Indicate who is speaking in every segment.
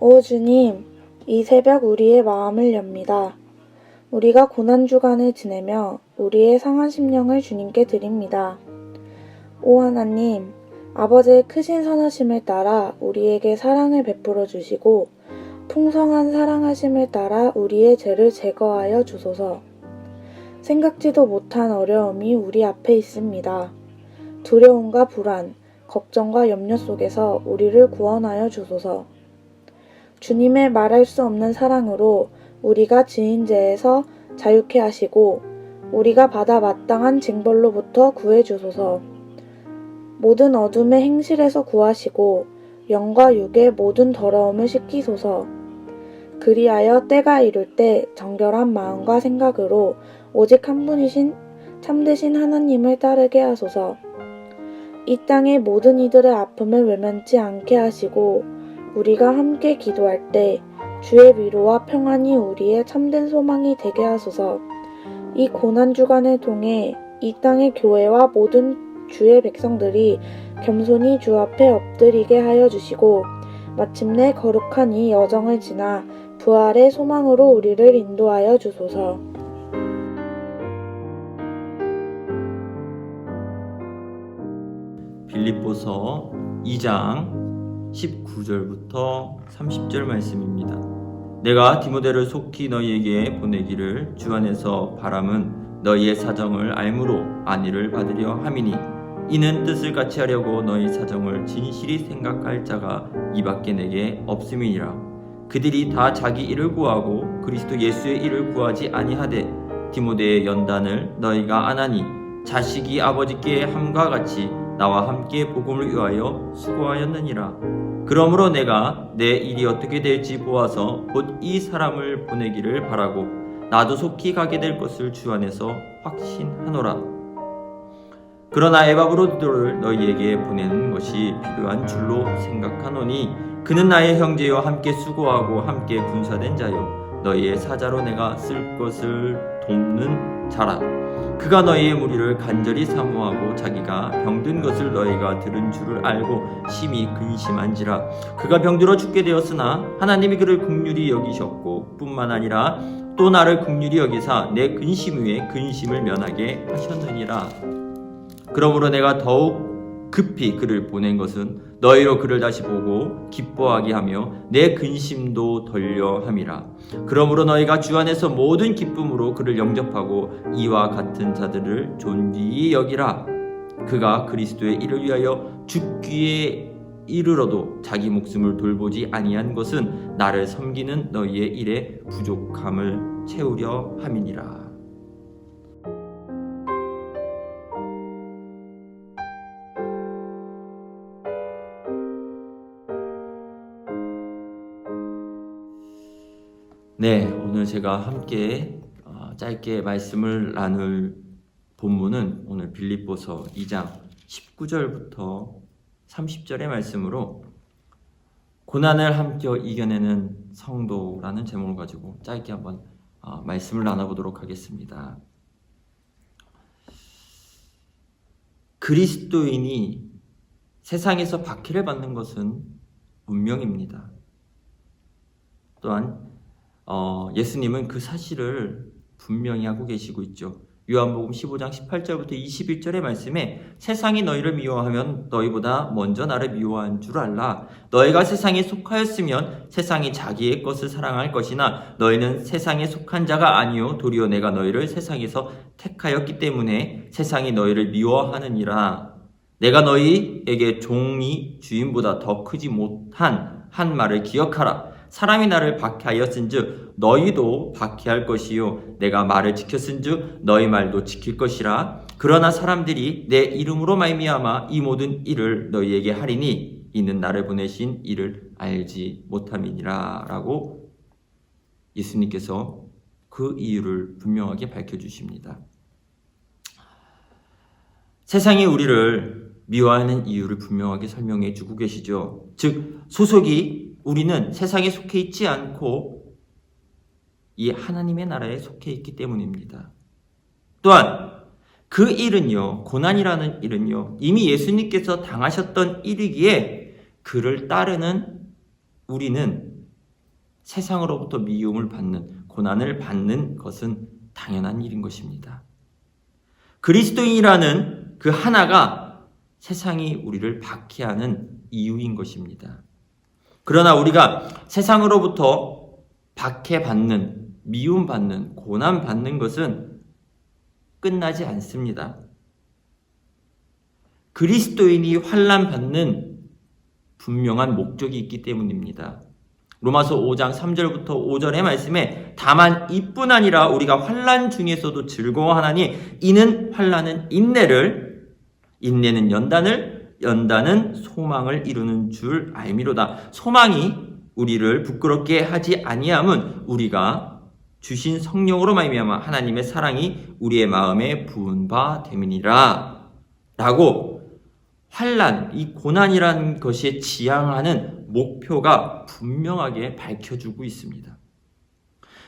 Speaker 1: 오 주님, 이 새벽 우리의 마음을 엽니다. 우리가 고난주간을 지내며 우리의 상한 심령을 주님께 드립니다. 오 하나님, 아버지의 크신 선하심을 따라 우리에게 사랑을 베풀어 주시고 풍성한 사랑하심을 따라 우리의 죄를 제거하여 주소서. 생각지도 못한 어려움이 우리 앞에 있습니다. 두려움과 불안, 걱정과 염려 속에서 우리를 구원하여 주소서. 주님의 말할 수 없는 사랑으로 우리가 지은 죄에서 자유케 하시고 우리가 받아 마땅한 징벌로부터 구해 주소서. 모든 어둠의 행실에서 구하시고 영과 육의 모든 더러움을 씻기소서. 그리하여 때가 이룰 때 정결한 마음과 생각으로 오직 한 분이신 참되신 하나님을 따르게 하소서. 이 땅의 모든 이들의 아픔을 외면치 않게 하시고 우리가 함께 기도할 때 주의 위로와 평안이 우리의 참된 소망이 되게 하소서. 이 고난주간을 통해 이 땅의 교회와 모든 주의 백성들이 겸손히 주 앞에 엎드리게 하여 주시고 마침내 거룩한 이 여정을 지나 부활의 소망으로 우리를 인도하여 주소서.
Speaker 2: 빌립보서 2장 19절부터 30절 말씀입니다. 내가 디모데를 속히 너희에게 보내기를 주 안에서 바람은 너희의 사정을 알므로 안위를 받으려 함이니 이는 뜻을 같이 하려고 너희 사정을 진실히 생각할 자가 이밖에 내게 없음이니라. 그들이 다 자기 일을 구하고 그리스도 예수의 일을 구하지 아니하되 디모데의 연단을 너희가 안하니 자식이 아버지께 함과 같이 나와 함께 복음을 위하여 수고하였느니라. 그러므로 내가 내 일이 어떻게 될지 보아서 곧 이 사람을 보내기를 바라고 나도 속히 가게 될 것을 주 안에서 확신하노라. 그러나 에바브로도를 너희에게 보내는 것이 필요한 줄로 생각하노니 그는 나의 형제여 함께 수고하고 함께 군사된 자요 너희의 사자로 내가 쓸 것을 돕는 자라. 그가 너희의 무리를 간절히 사모하고 자기가 병든 것을 너희가 들은 줄을 알고 심히 근심한지라. 그가 병들어 죽게 되었으나 하나님이 그를 긍휼히 여기셨고 뿐만 아니라 또 나를 긍휼히 여기사 내 근심 위에 근심을 면하게 하셨느니라. 그러므로 내가 더욱 급히 그를 보낸 것은 너희로 그를 다시 보고 기뻐하게 하며 내 근심도 덜려 함이라. 그러므로 너희가 주 안에서 모든 기쁨으로 그를 영접하고 이와 같은 자들을 존귀히 여기라. 그가 그리스도의 일을 위하여 죽기에 이르러도 자기 목숨을 돌보지 아니한 것은 나를 섬기는 너희의 일에 부족함을 채우려 함이니라. 네, 오늘 제가 함께 짧게 말씀을 나눌 본문은 오늘 빌립보서 2장 19절부터 30절의 말씀으로 고난을 함께 이겨내는 성도라는 제목을 가지고 짧게 한번 말씀을 나눠보도록 하겠습니다. 그리스도인이 세상에서 박해를 받는 것은 운명입니다. 또한 예수님은 그 사실을 분명히 하고 계시고 있죠. 요한복음 15장 18절부터 21절의 말씀에 세상이 너희를 미워하면 너희보다 먼저 나를 미워한 줄 알라. 너희가 세상에 속하였으면 세상이 자기의 것을 사랑할 것이나 너희는 세상에 속한 자가 아니요 도리어 내가 너희를 세상에서 택하였기 때문에 세상이 너희를 미워하느니라. 내가 너희에게 종이 주인보다 더 크지 못한 한 말을 기억하라. 사람이 나를 박해하였은즉 너희도 박해할 것이요 내가 말을 지켰은즉 너희 말도 지킬 것이라. 그러나 사람들이 내 이름으로 말미암아 이 모든 일을 너희에게 하리니 이는 나를 보내신 이를 알지 못함이니라. 라고 예수님께서 그 이유를 분명하게 밝혀주십니다. 세상이 우리를 미워하는 이유를 분명하게 설명해 주고 계시죠. 즉 소속이 우리는 세상에 속해 있지 않고 이 하나님의 나라에 속해 있기 때문입니다. 또한 그 일은요, 고난이라는 일은요, 이미 예수님께서 당하셨던 일이기에 그를 따르는 우리는 세상으로부터 미움을 받는, 고난을 받는 것은 당연한 일인 것입니다. 그리스도인이라는 그 하나가 세상이 우리를 박해하는 이유인 것입니다. 그러나 우리가 세상으로부터 박해받는, 미움받는, 고난받는 것은 끝나지 않습니다. 그리스도인이 환난받는 분명한 목적이 있기 때문입니다. 로마서 5장 3절부터 5절의 말씀에 다만 이뿐 아니라 우리가 환난 중에서도 즐거워하나니 이는 환난은 인내를, 인내는 연단을, 연단은 소망을 이루는 줄 알미로다. 소망이 우리를 부끄럽게 하지 아니함은 우리가 주신 성령으로 말미암아 하나님의 사랑이 우리의 마음에 부은 바 됨이니라 라고 환난, 이 고난이라는 것이 지향하는 목표가 분명하게 밝혀주고 있습니다.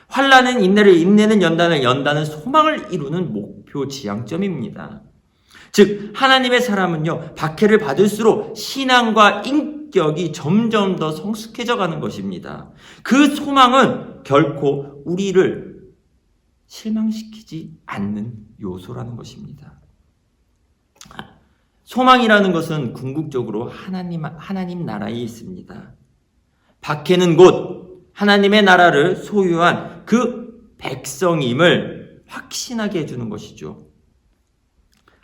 Speaker 2: 환난은 인내를, 인내는 연단을, 연단은 소망을 이루는 목표 지향점입니다. 즉 하나님의 사람은요, 박해를 받을수록 신앙과 인격이 점점 더 성숙해져 가는 것입니다. 그 소망은 결코 우리를 실망시키지 않는 요소라는 것입니다. 소망이라는 것은 궁극적으로 하나님 나라에 있습니다. 박해는 곧 하나님의 나라를 소유한 그 백성임을 확신하게 해주는 것이죠.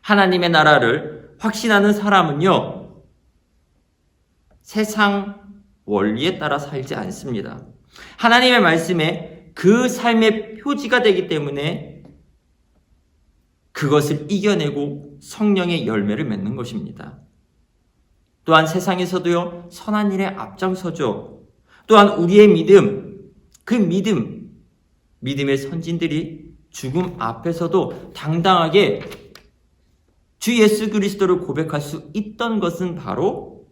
Speaker 2: 하나님의 나라를 확신하는 사람은요, 세상 원리에 따라 살지 않습니다. 하나님의 말씀에 그 삶의 표지가 되기 때문에 그것을 이겨내고 성령의 열매를 맺는 것입니다. 또한 세상에서도요, 선한 일에 앞장서죠. 또한 우리의 믿음, 그 믿음의 선진들이 죽음 앞에서도 당당하게 주 예수 그리스도를 고백할 수 있던 것은 바로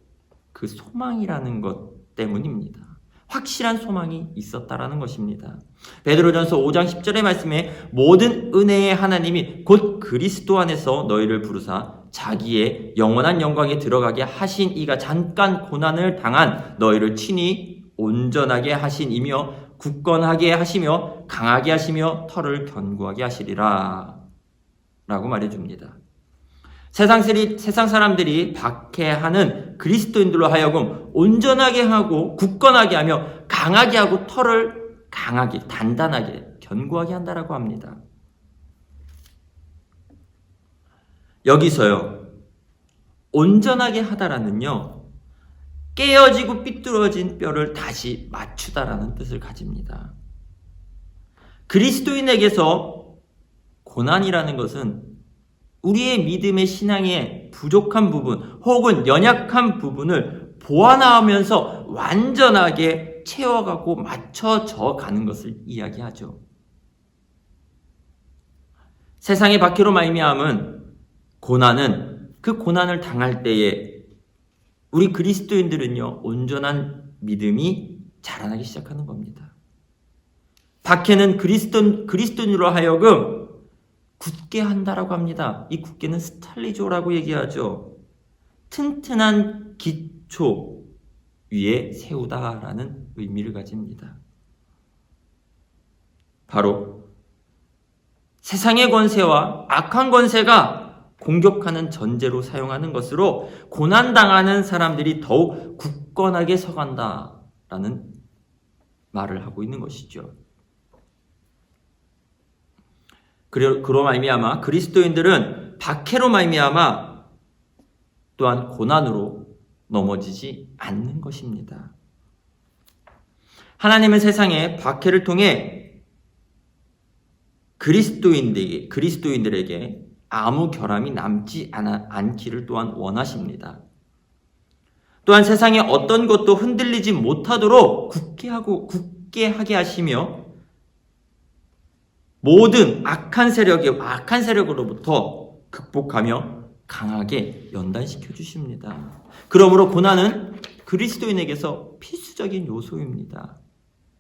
Speaker 2: 그 소망이라는 것 때문입니다. 확실한 소망이 있었다라는 것입니다. 베드로전서 5장 10절의 말씀에 모든 은혜의 하나님이 곧 그리스도 안에서 너희를 부르사 자기의 영원한 영광에 들어가게 하신 이가 잠깐 고난을 당한 너희를 친히 온전하게 하신 이며 굳건하게 하시며 강하게 하시며 털을 견고하게 하시리라 라고 말해줍니다. 세상 사람들이 박해하는 그리스도인들로 하여금 온전하게 하고 굳건하게 하며 강하게 하고 털을 강하게, 단단하게, 견고하게 한다라고 합니다. 여기서요, 온전하게 하다라는요, 깨어지고 삐뚤어진 뼈를 다시 맞추다라는 뜻을 가집니다. 그리스도인에게서 고난이라는 것은 우리의 믿음의 신앙의 부족한 부분 혹은 연약한 부분을 보완하면서 완전하게 채워가고 맞춰져 가는 것을 이야기하죠. 세상의 박해로 말미암은 고난은 그 고난을 당할 때에 우리 그리스도인들은요, 온전한 믿음이 자라나기 시작하는 겁니다. 박해는 그리스도인으로 하여금 굳게 한다라고 합니다. 이 굳게는 스탈리조라고 얘기하죠. 튼튼한 기초 위에 세우다라는 의미를 가집니다. 바로 세상의 권세와 악한 권세가 공격하는 전제로 사용하는 것으로 고난당하는 사람들이 더욱 굳건하게 서간다라는 말을 하고 있는 것이죠. 그로 말미암아 그리스도인들은 박해로 말미암아 또한 고난으로 넘어지지 않는 것입니다. 하나님은 세상에 박해를 통해 그리스도인들에게 아무 결함이 남지 않기를 또한 원하십니다. 또한 세상의 어떤 것도 흔들리지 못하도록 굳게 하게 하시며 모든 악한 세력으로부터 극복하며 강하게 연단시켜 주십니다. 그러므로 고난은 그리스도인에게서 필수적인 요소입니다.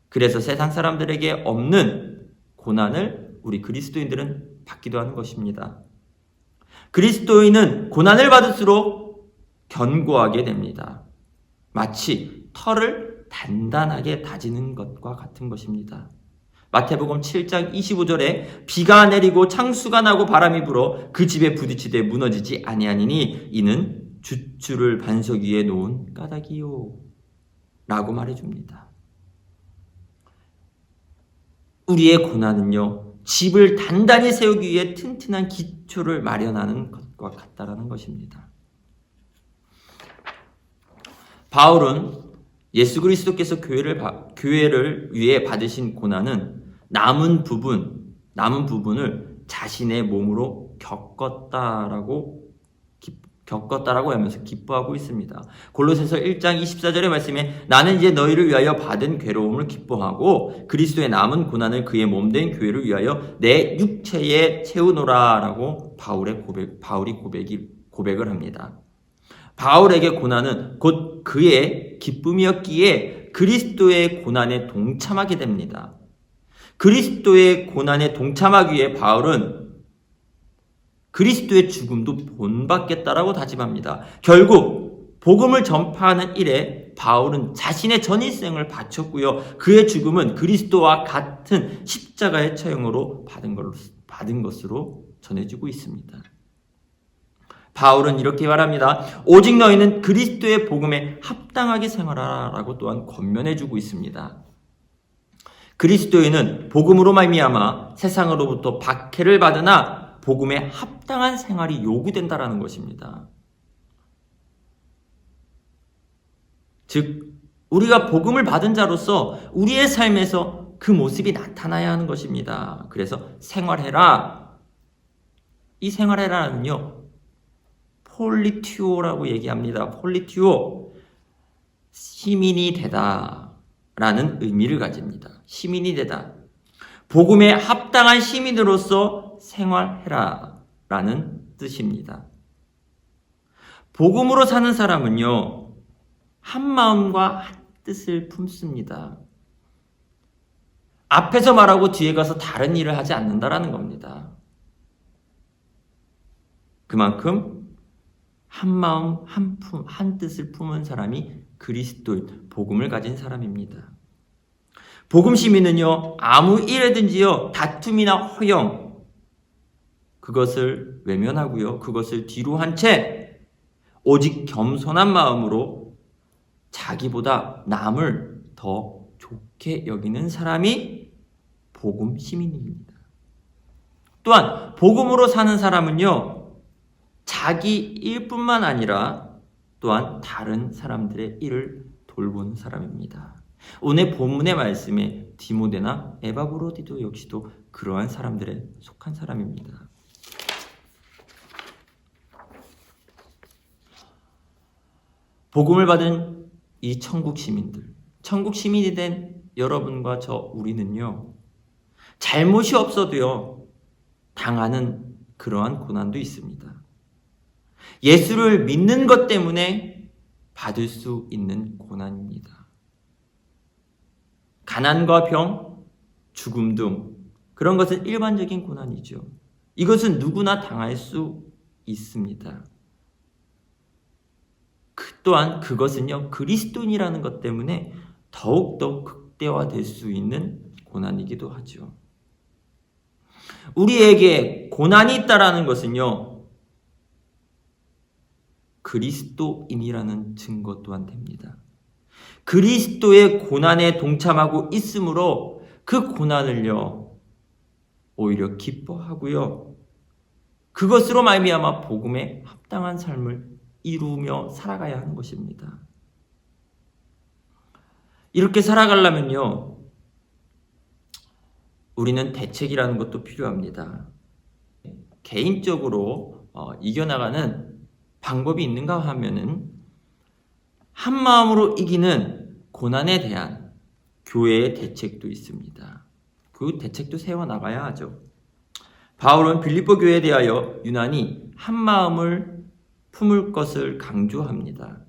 Speaker 2: 그래서 세상 사람들에게 없는 고난을 우리 그리스도인들은 받기도 하는 것입니다. 그리스도인은 고난을 받을수록 견고하게 됩니다. 마치 털을 단단하게 다지는 것과 같은 것입니다. 마태복음 7장 25절에 비가 내리고 창수가 나고 바람이 불어 그 집에 부딪히되 무너지지 아니하니니 이는 주추를 반석 위에 놓은 까닭이요 라고 말해줍니다. 우리의 고난은요, 집을 단단히 세우기 위해 튼튼한 기초를 마련하는 것과 같다라는 것입니다. 바울은 예수 그리스도께서 교회를 위해 받으신 고난은 남은 부분을 자신의 몸으로 겪었다라고 하면서 기뻐하고 있습니다. 골로새서 1장 24절의 말씀에 나는 이제 너희를 위하여 받은 괴로움을 기뻐하고 그리스도의 남은 고난을 그의 몸된 교회를 위하여 내 육체에 채우노라라고 바울이 고백을 합니다. 바울에게 고난은 곧 그의 기쁨이었기에 그리스도의 고난에 동참하게 됩니다. 그리스도의 고난에 동참하기 위해 바울은 그리스도의 죽음도 본받겠다라고 다짐합니다. 결국 복음을 전파하는 일에 바울은 자신의 전일생을 바쳤고요. 그의 죽음은 그리스도와 같은 십자가의 처형으로 받은 것으로 전해지고 있습니다. 바울은 이렇게 말합니다. 오직 너희는 그리스도의 복음에 합당하게 생활하라라고 또한 권면해주고 있습니다. 그리스도인은 복음으로 말미암아 세상으로부터 박해를 받으나 복음에 합당한 생활이 요구된다라는 것입니다. 즉 우리가 복음을 받은 자로서 우리의 삶에서 그 모습이 나타나야 하는 것입니다. 그래서 생활해라. 이 생활해라는요. 폴리티오라고 얘기합니다. 폴리티오, 시민이 되다 라는 의미를 가집니다. 시민이 되다. 복음에 합당한 시민으로서 생활해라 라는 뜻입니다. 복음으로 사는 사람은요, 한 마음과 한 뜻을 품습니다. 앞에서 말하고 뒤에 가서 다른 일을 하지 않는다라는 겁니다. 그만큼 한 마음, 한 뜻을 품은 사람이 그리스도인, 복음을 가진 사람입니다. 복음 시민은요, 아무 일에든지요, 다툼이나 허영, 그것을 외면하고요, 그것을 뒤로 한 채, 오직 겸손한 마음으로 자기보다 남을 더 좋게 여기는 사람이 복음 시민입니다. 또한, 복음으로 사는 사람은요, 자기 일뿐만 아니라 또한 다른 사람들의 일을 돌보는 사람입니다. 오늘 본문의 말씀에 디모데나 에바브로디도 역시도 그러한 사람들에 속한 사람입니다. 복음을 받은 이 천국 시민이 된 여러분과 우리는요, 잘못이 없어도요, 당하는 그러한 고난도 있습니다. 예수를 믿는 것 때문에 받을 수 있는 고난입니다. 가난과 병, 죽음 등 그런 것은 일반적인 고난이죠. 이것은 누구나 당할 수 있습니다. 또한 그것은요, 그리스도인이라는 것 때문에 더욱더 극대화될 수 있는 고난이기도 하죠. 우리에게 고난이 있다라는 것은요, 그리스도인이라는 증거 또한 됩니다. 그리스도의 고난에 동참하고 있으므로 그 고난을요, 오히려 기뻐하고요, 그것으로 말미암아 복음에 합당한 삶을 이루며 살아가야 하는 것입니다. 이렇게 살아가려면요, 우리는 대책이라는 것도 필요합니다. 개인적으로 이겨나가는 방법이 있는가 하면은 한 마음으로 이기는 고난에 대한 교회의 대책도 있습니다. 그 대책도 세워나가야 하죠. 바울은 빌립보 교회에 대하여 유난히 한 마음을 품을 것을 강조합니다.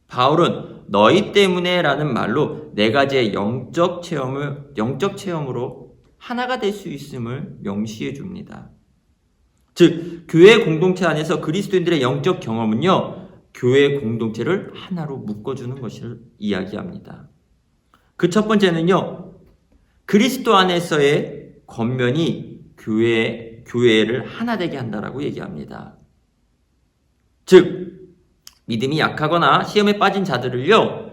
Speaker 2: 바울은 너희 때문에 라는 말로 네 가지의 영적 체험으로 하나가 될 수 있음을 명시해 줍니다. 즉, 교회 공동체 안에서 그리스도인들의 영적 경험은요, 교회 공동체를 하나로 묶어주는 것을 이야기합니다. 그 첫 번째는요, 그리스도 안에서의 권면이 교회를 하나 되게 한다라고 얘기합니다. 즉, 믿음이 약하거나 시험에 빠진 자들을요,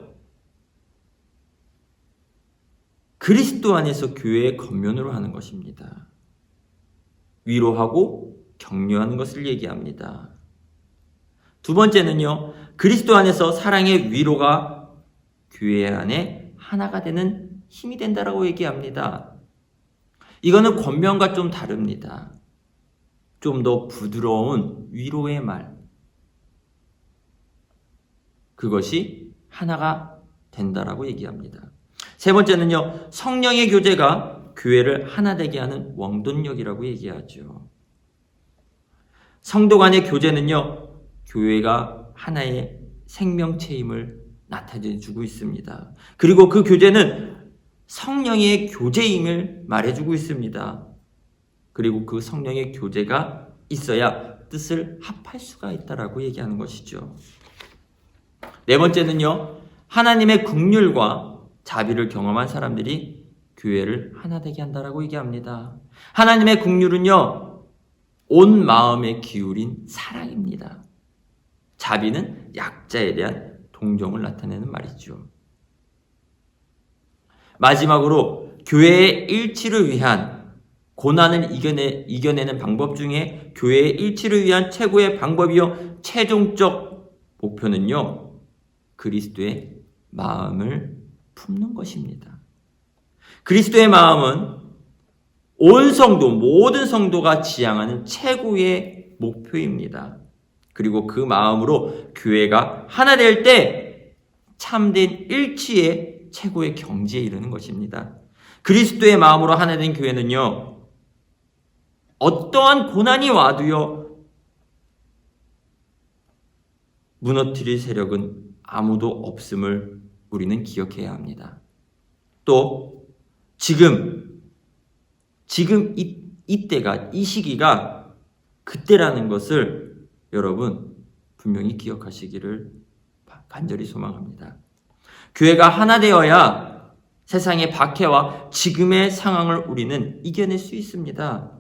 Speaker 2: 그리스도 안에서 교회의 권면으로 하는 것입니다. 위로하고 격려하는 것을 얘기합니다. 두 번째는요, 그리스도 안에서 사랑의 위로가 교회 안에 하나가 되는 힘이 된다라고 얘기합니다. 이거는 권면과 좀 다릅니다. 좀 더 부드러운 위로의 말. 그것이 하나가 된다라고 얘기합니다. 세 번째는요, 성령의 교제가 교회를 하나 되게 하는 원동력이라고 얘기하죠. 성도 간의 교제는요, 교회가 하나의 생명체임을 나타내주고 있습니다. 그리고 그 교제는 성령의 교제임을 말해주고 있습니다. 그리고 그 성령의 교제가 있어야 뜻을 합할 수가 있다라고 얘기하는 것이죠. 네 번째는요, 하나님의 긍휼과 자비를 경험한 사람들이 교회를 하나 되게 한다라고 얘기합니다. 하나님의 긍휼은요, 온 마음에 기울인 사랑입니다. 자비는 약자에 대한 동정을 나타내는 말이죠. 마지막으로 교회의 일치를 위한 고난을 이겨내는 방법 중에 교회의 일치를 위한 최고의 방법이요, 최종적 목표는요, 그리스도의 마음을 품는 것입니다. 그리스도의 마음은 온 성도, 모든 성도가 지향하는 최고의 목표입니다. 그리고 그 마음으로 교회가 하나 될 때 참된 일치의 최고의 경지에 이르는 것입니다. 그리스도의 마음으로 하나 된 교회는요, 어떠한 고난이 와도요, 무너뜨릴 세력은 아무도 없음을 우리는 기억해야 합니다. 또 지금 이때가, 이 시기가 그때라는 것을 여러분 분명히 기억하시기를 간절히 소망합니다. 교회가 하나 되어야 세상의 박해와 지금의 상황을 우리는 이겨낼 수 있습니다.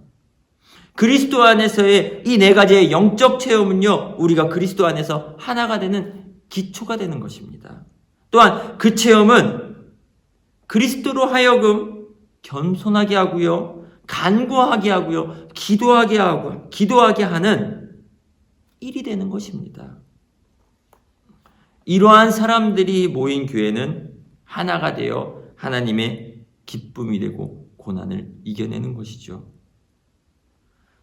Speaker 2: 그리스도 안에서의 이 네 가지의 영적 체험은요, 우리가 그리스도 안에서 하나가 되는 기초가 되는 것입니다. 또한 그 체험은 그리스도로 하여금 겸손하게 하고요, 간구하게 하고요, 기도하게 하는 일이 되는 것입니다. 이러한 사람들이 모인 교회는 하나가 되어 하나님의 기쁨이 되고 고난을 이겨내는 것이죠.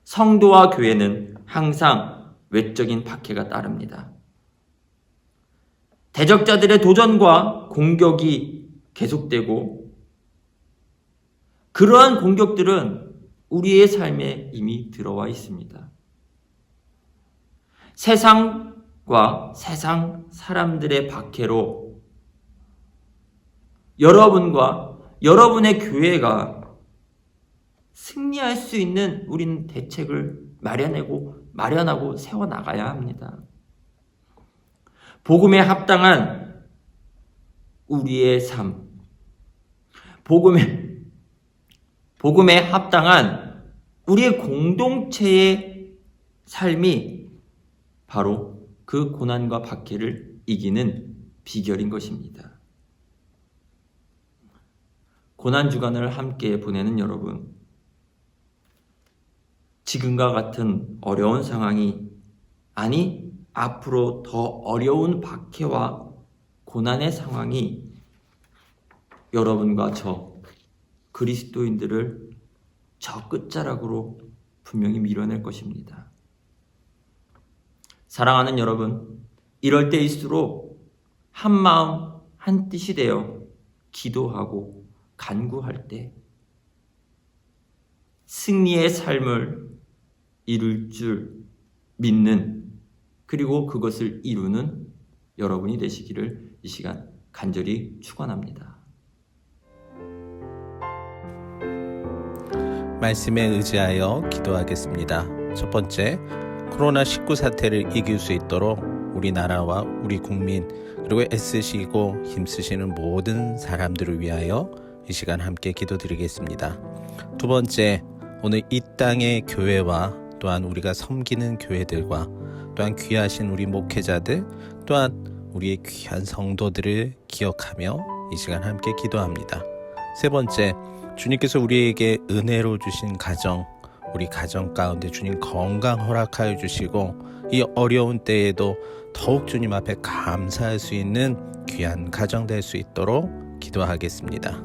Speaker 2: 성도와 교회는 항상 외적인 박해가 따릅니다. 대적자들의 도전과 공격이 계속되고, 그러한 공격들은 우리의 삶에 이미 들어와 있습니다. 세상과 세상 사람들의 박해로 여러분과 여러분의 교회가 승리할 수 있는 우리는 대책을 마련하고 세워나가야 합니다. 복음에 합당한 우리의 삶, 복음에 합당한 우리의 공동체의 삶이 바로 그 고난과 박해를 이기는 비결인 것입니다. 고난주간을 함께 보내는 여러분, 지금과 같은 어려운 상황이, 아니 앞으로 더 어려운 박해와 고난의 상황이 여러분과 저 그리스도인들을 저 끝자락으로 분명히 밀어낼 것입니다. 사랑하는 여러분, 이럴 때일수록 한 마음 한 뜻이 되어 기도하고 간구할 때 승리의 삶을 이룰 줄 믿는, 그리고 그것을 이루는 여러분이 되시기를 이 시간 간절히 축원합니다.
Speaker 3: 말씀에 의지하여 기도하겠습니다. 첫 번째, 코로나19 사태를 이길 수 있도록 우리 우리나라와 우리 국민 그리고 애쓰시고 힘쓰시는 모든 사람들을 위하여 이 시간 함께 기도드리겠습니다. 두 번째, 오늘 이 땅의 교회와 또한 우리가 섬기는 교회들과 또한 귀하신 우리 목회자들 또한 우리의 귀한 성도들을 기억하며 이 시간 함께 기도합니다. 세 번째, 주님께서 우리에게 은혜로 주신 가정, 우리 가정 가운데 주님 건강 허락하여 주시고 이 어려운 때에도 더욱 주님 앞에 감사할 수 있는 귀한 가정 될 수 있도록 기도하겠습니다.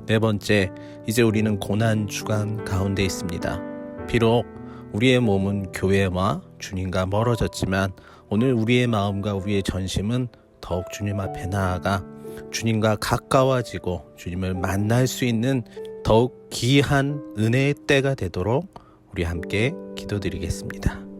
Speaker 3: 네 번째, 이제 우리는 고난 주간 가운데 있습니다. 비록 우리의 몸은 교회와 주님과 멀어졌지만 오늘 우리의 마음과 우리의 전심은 더욱 주님 앞에 나아가 주님과 가까워지고 주님을 만날 수 있는 더욱 귀한 은혜의 때가 되도록 우리 함께 기도드리겠습니다.